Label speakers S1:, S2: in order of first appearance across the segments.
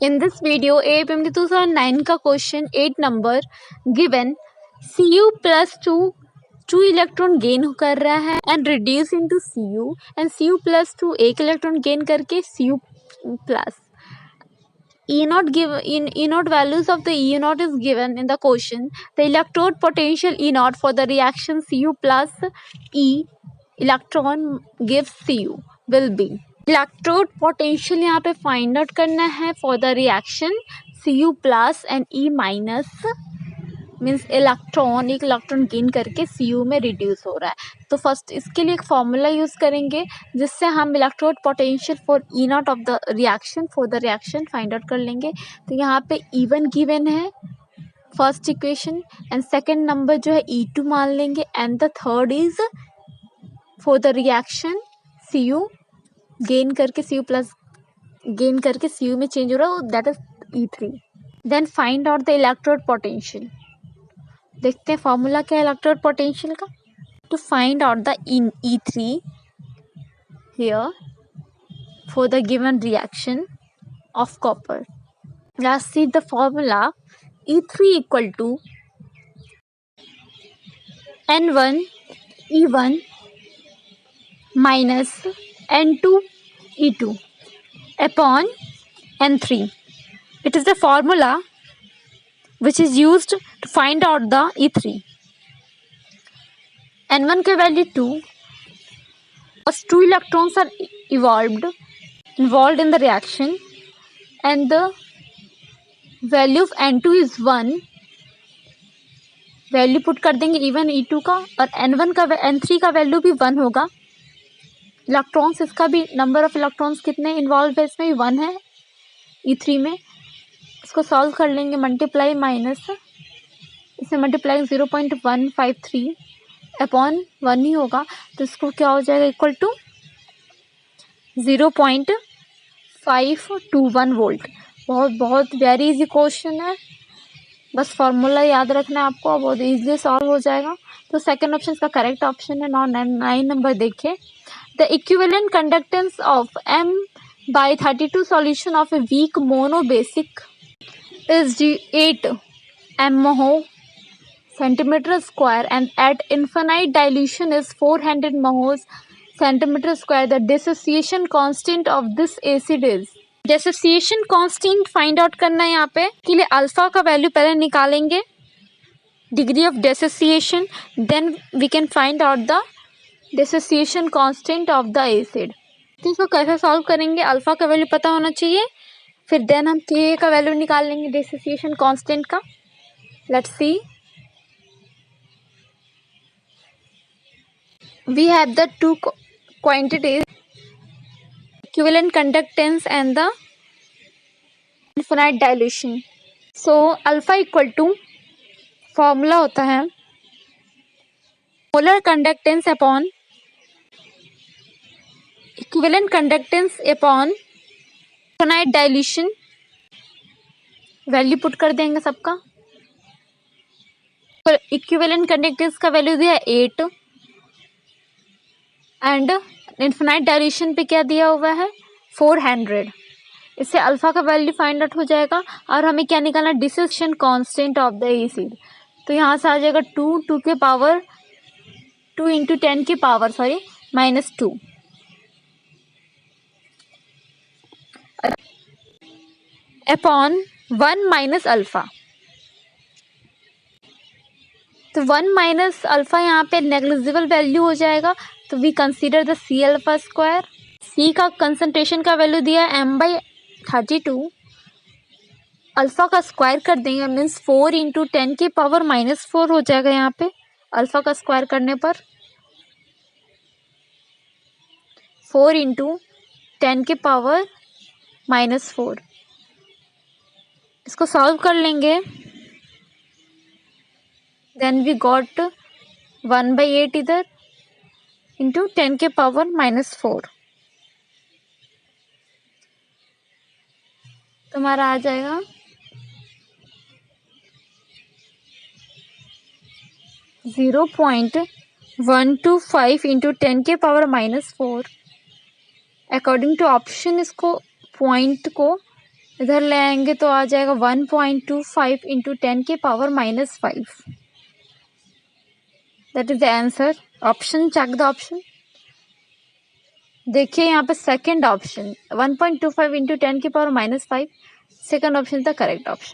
S1: In this video, AIPMD 2009 का question 8 number given Cu plus two electron gain कर रहा है and reduce into Cu and Cu plus 2 एक electron gain करके Cu plus E naught values of the E naught is given in the question. The electrode potential E naught for the reaction Cu plus E electron gives Cu will be. Electrode potential यहाँ पे find out करना है for the reaction Cu plus and E minus means एक electron gain करके Cu में reduce हो रहा है. तो फर्स्ट इसके लिए एक फॉर्मूला यूज़ करेंगे जिससे हम electrode potential for E naught of the reaction for the reaction find out कर लेंगे. तो यहाँ पे E1 गिवन है first equation and second number जो है E2 मान लेंगे and the third is for the reaction Cu gain करके Cu प्लस गेन करके Cu में चेंज हो रहा है that is E3. Then find out the electrode potential. देखते हैं फॉर्मूला क्या है इलेक्ट्रोड पोटेंशियल का. To find out the in E3 here for the given reaction of copper. Let's see the formula. E3 equal to N1 E1 minus N2 E2 upon N3. It is the formula which is used to find out the E3. N1 के value 2 as 2 electrons are involved in the reaction and the value of N2 is 1. Value put कर देंगे E1 E2 का और N1 का N3 का value भी 1 होगा. Electrons इसका भी नंबर ऑफ इलेक्ट्रॉन्स कितने इन्वॉल्व है इसमें 1 है E3 में. इसको सॉल्व कर लेंगे मल्टीप्लाई माइनस इसे मल्टीप्लाई 0.153 अपॉन 1 ही होगा तो इसको क्या हो जाएगा इक्वल टू 0.521 वोल्ट. बहुत वेरी इजी क्वेश्चन है. बस फार्मूला याद रखना है आपको बहुत इजीली सॉल्व हो जाएगा. तो सेकंड ऑप्शन इसका करेक्ट ऑप्शन है. 9 नंबर देखिए. The equivalent conductance of M/32 solution of a weak monobasic is 8 mho centimeter square and at infinite dilution is 400 mho centimeter square. The dissociation constant of this acid is. Dissociation constant find out करना है यहाँ पे. के लिए alpha का value पहले निकालेंगे degree of dissociation then we can find out the dissociation constant of the acid. तो इसको कैसे सॉल्व करेंगे अल्फा का वैल्यू पता होना चाहिए फिर देन हम के का वैल्यू निकाल लेंगे डिसोसिएशन कांस्टेंट का. Let's see. We have the two quantities equivalent conductance and the infinite dilution. So alpha equal to formula होता है molar conductance upon equivalent conductance upon infinite dilution. Value put कर देंगे सबका. Equivalent conductance का value दिया 8 and infinite dilution पे क्या दिया हुआ है 400. इससे अल्फा का वैल्यू फाइंड आउट हो जाएगा और हमें क्या निकालना dissociation constant of the acid. तो यहाँ से आ जाएगा 2 के पावर 2 इंटू 10 की पावर -2 अपॉन 1 माइनस अल्फा. तो 1 माइनस अल्फा यहाँ पे नेग्लिजिबल वैल्यू हो जाएगा. तो we consider the C alpha square. C का कंसंट्रेशन का वैल्यू दिया है M/32. अल्फा का स्क्वायर कर देंगे मीन्स 4 इंटू 10 की पावर -4 हो जाएगा यहाँ पे अल्फा का स्क्वायर करने पर. 4 इंटू 10 की पावर -4. इसको सॉल्व कर लेंगे देन वी गॉट 1/8 इधर इंटू 10 के पावर -4. तुम्हारा आ जाएगा 0.125 इंटू 10 के पावर -4. अकॉर्डिंग टू ऑप्शन इसको पॉइंट को इधर ले आएंगे तो आ जाएगा 1.25 into 10⁻⁻5. That is the answer. Option, check the option. देखिए यहाँ पे second option 1.25 into 10⁻⁻5. Second option is the correct option.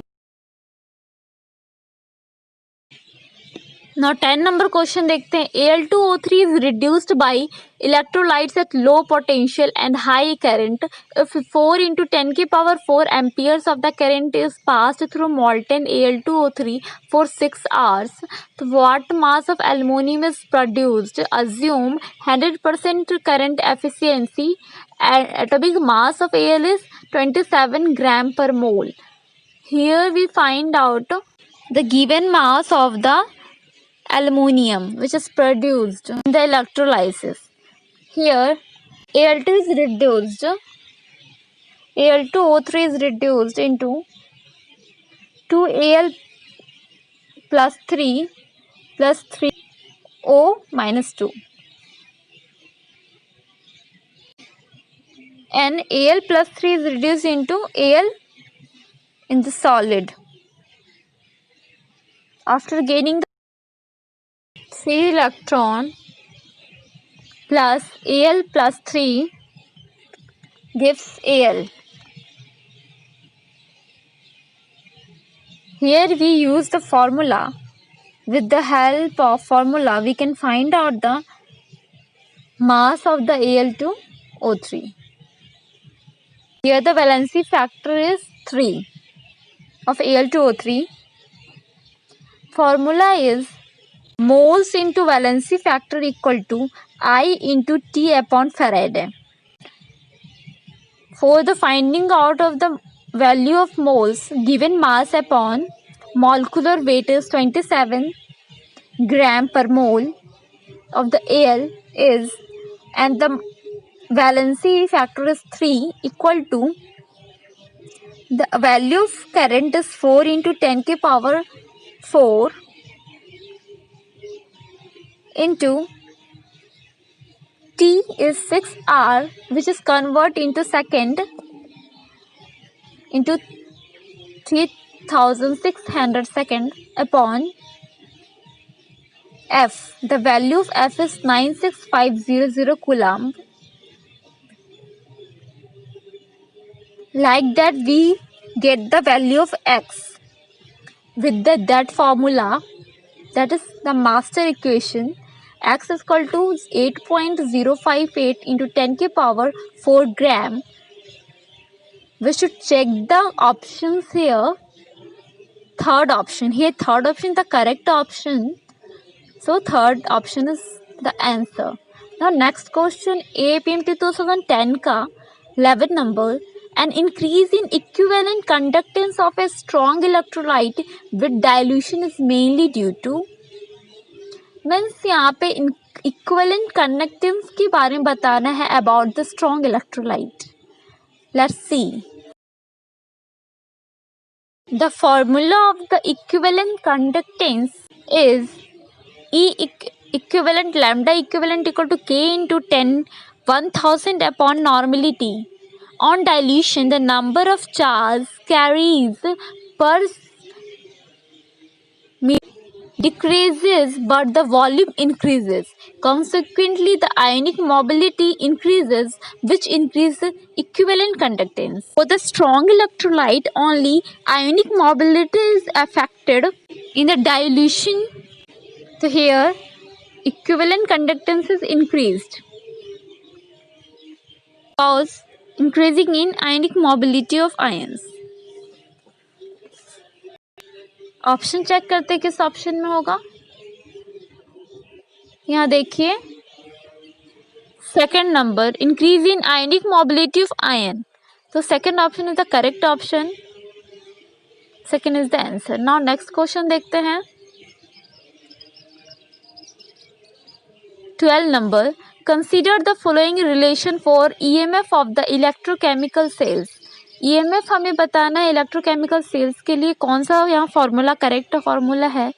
S1: Now 10 number question देखते हैं. Al2O3 is reduced by electrolytes at low potential and high current if 4 into 10⁻⁴ amperes of the current is passed through molten Al2O3 for 6 hours. So what mass of aluminum is produced? Assume 100% current efficiency. Atomic mass of Al is 27 gram per mole. Here we find out the given mass of the aluminum which is produced in the electrolysis. Here Al2 is reduced, Al2O3 is reduced into 2Al plus 3 plus 3O minus 2, and Al plus 3 is reduced into Al in the solid. After gaining the 3 electron plus Al plus 3 gives Al. Here we use the formula. With the help of formula we can find out the mass of the Al2O3. Here the valency factor is 3 of Al2O3. Formula is moles into valency factor equal to I into T upon Faraday. For the finding out of the value of moles, given mass upon molecular weight is 27 gram per mole of the Al is, and the valency factor is 3 equal to the value of current is 4 into 10⁻⁴ into T is 6 hour, which is convert into second into 3600 second upon F. The value of F is 96500 coulomb. Like that we get the value of X with that formula, that is the master equation. X is equal to 8.058 into 10⁻⁴ gram. We should check the options here. Third option, here third option is the correct option. So third option is the answer. Now next question, APMT 2010 का 11 number. An increase in equivalent conductance of a strong electrolyte with dilution is mainly due to. Means यहाँ पे equivalent conductance के बारे में बताना है about the strong electrolyte. Let's see the formula of the equivalent conductance is E equivalent lambda equivalent equal to K into 1000 upon normality. On dilution, the number of charge carries per decreases but the volume increases. Consequently, the ionic mobility increases, which increases equivalent conductance. For the strong electrolyte, only ionic mobility is affected in the dilution. So here equivalent conductance is increased cause increasing in ionic mobility of ions. Option check करते किस option में होगा. यहाँ देखिए second number increase in ionic mobility of ion. तो second option is the correct option. Second is the answer. Now next question देखते हैं. 12 number. Consider the following relation for EMF of the electrochemical cells. EMF हमें बताना है electrochemical cells के लिए. कौन सा यहाँ फॉर्मूला करेक्ट फॉर्मूला है.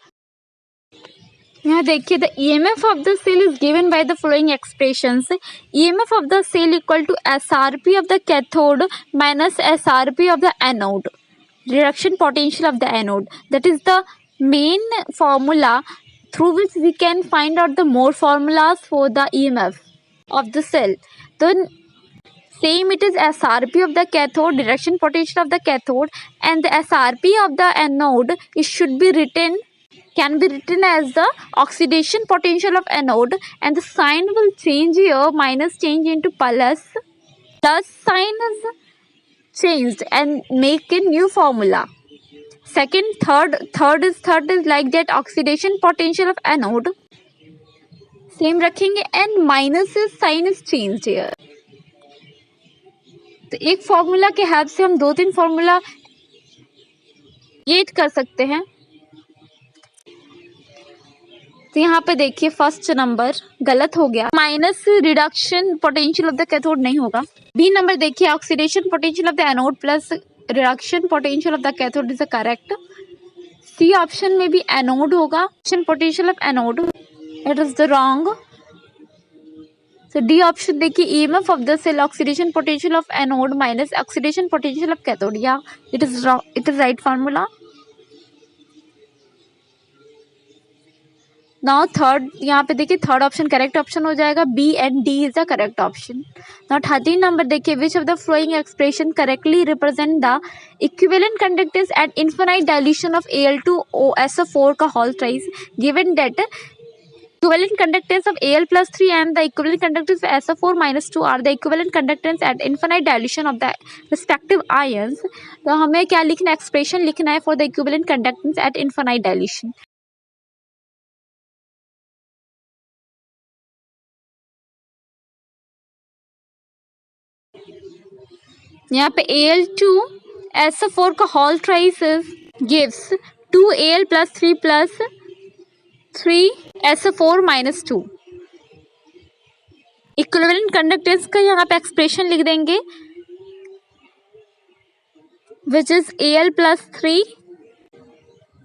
S1: यहाँ देखिए the EMF of the cell is given by the following expressions. EMF of the cell equal to SRP of the cathode minus SRP of the anode, reduction potential of the anode. That is the main formula through which we can find out the more formulas for the EMF of the cell. Then same it is SRP of the cathode, reduction potential of the cathode, and the SRP of the anode, it should be written, can be written as the oxidation potential of anode, and the sign will change here, minus change into plus, plus sign is changed and make a new formula. Second, third is like that, oxidation potential of anode same रखेंगे and minus is sign is changed here. तो एक formula के help से हम 2-3 formula create कर सकते हैं. तो यहाँ पे देखिए फर्स्ट नंबर गलत हो गया, minus reduction potential of the cathode नहीं होगा. बी नंबर देखिए oxidation potential of the anode plus reduction potential of the cathode is correct. C option में भी एनोड होगा, potential of anode, it is the wrong. So D option देखिए EMF of the cell, oxidation potential of anode minus oxidation potential of cathode. Yeah, it is wrong. It is right formula. Now third, यहाँ पे देखिए third option correct option हो जाएगा. B and D is the correct option. Now 13 number देखिए which of the following expression correctly represent the equivalent conductance at infinite dilution of Al2OSO4 का whole thrice, given that equivalent conductance of Al plus 3 and the equivalent conductance of SO4 minus 2 are the equivalent conductance at infinite dilution of the respective ions. तो हमें क्या लिखना है, expression लिखना है for the equivalent conductance at infinite dilution. यहाँ पे Al2SO4 का whole thrice gives 2Al plus 3 plus 3SO4 minus 2. Equivalent conductance का यहाँ पे एक्सप्रेशन लिख देंगे which is Al plus 3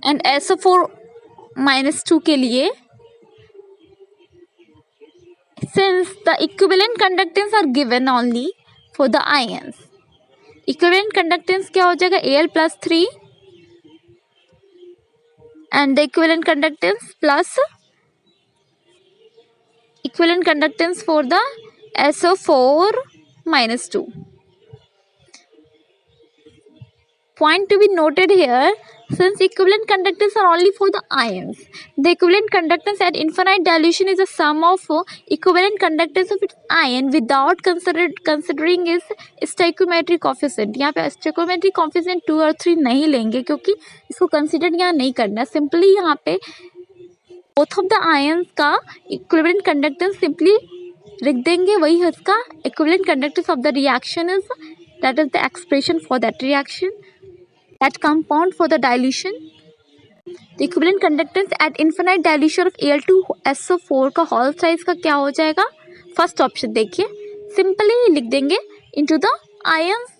S1: and SO4 minus 2 के लिए. Since the equivalent conductance are given only for the ions, equivalent conductance क्या हो जाएगा Al plus 3 and the equivalent conductance plus equivalent conductance for the SO4 minus 2. Point to be noted here, since equivalent conductance are only for the ions, the equivalent conductance at infinite dilution is a sum of equivalent conductance of its ion without considering its stoichiometric coefficient. यहाँ पे stoichiometric coefficient 2 और 3 नहीं लेंगे क्योंकि इसको consider यहाँ नहीं करना. सिंपली यहाँ पे both of the ions का equivalent conductance सिंपली लिख देंगे, वही है इसका equivalent conductance of the reaction is, that is the expression for that reaction, that compound for the dilution. The equivalent conductance at infinite dilution of Al2SO4 का whole size का क्या हो जाएगा, फर्स्ट ऑप्शन देखिए सिंपली लिख देंगे into the ions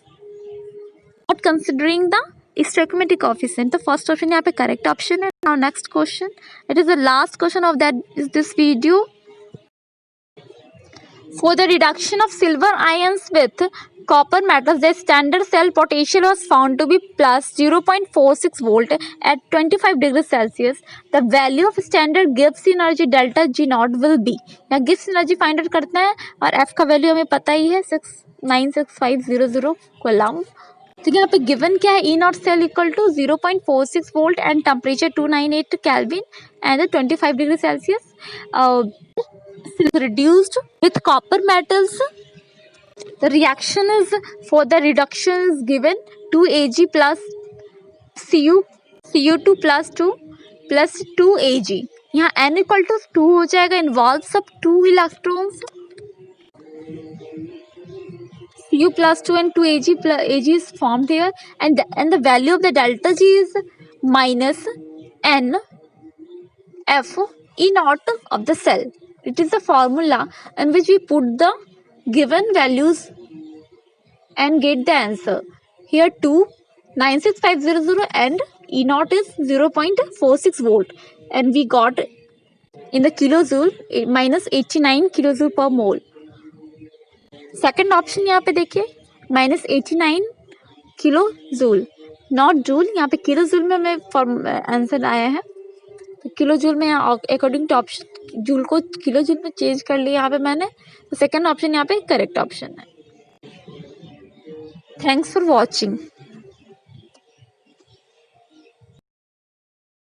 S1: not considering the stoichiometric coefficient. तो first option यहाँ पे करेक्ट ऑप्शन है. Now next question, it is the last question of that is this video. For the reduction of silver ions with copper metals, the standard cell potential was found to be plus 0.46 volt at 25 degrees Celsius. The value of standard Gibbs energy delta G naught will be. यहाँ Gibbs energy find out करना है और F का value हमें पता ही है 696,500 coulomb. तो यहाँ पे गिवन क्या है, E naught cell equal to 0.46 volt and temperature 298 kelvin and 25 degree Celsius. Reduced with copper metals, the reaction is for the reduction is given 2 Ag plus Cu2 plus 2 plus 2 Ag. यहाँ n equal to 2 हो जाएगा, involve सब 2 electrons, Cu plus 2 and 2 Ag is formed here, and the value of the delta G is minus n F E naught of the cell. It is a formula in which we put the given values and get the answer. Here 296,500 and E naught is 0.46 volt, and we got in the kilojoule minus 89 kilojoule per mole. Second option यहाँ पे देखिए minus 89 kilo joule, not joule, यहाँ पे kilo joule में हमें answer आया है, तो किलो जूल में अकॉर्डिंग टू ऑप्शन जूल को किलो जूल में चेंज कर लिया यहाँ पे मैंने, तो सेकंड ऑप्शन यहाँ पे करेक्ट ऑप्शन है। Thanks for watching.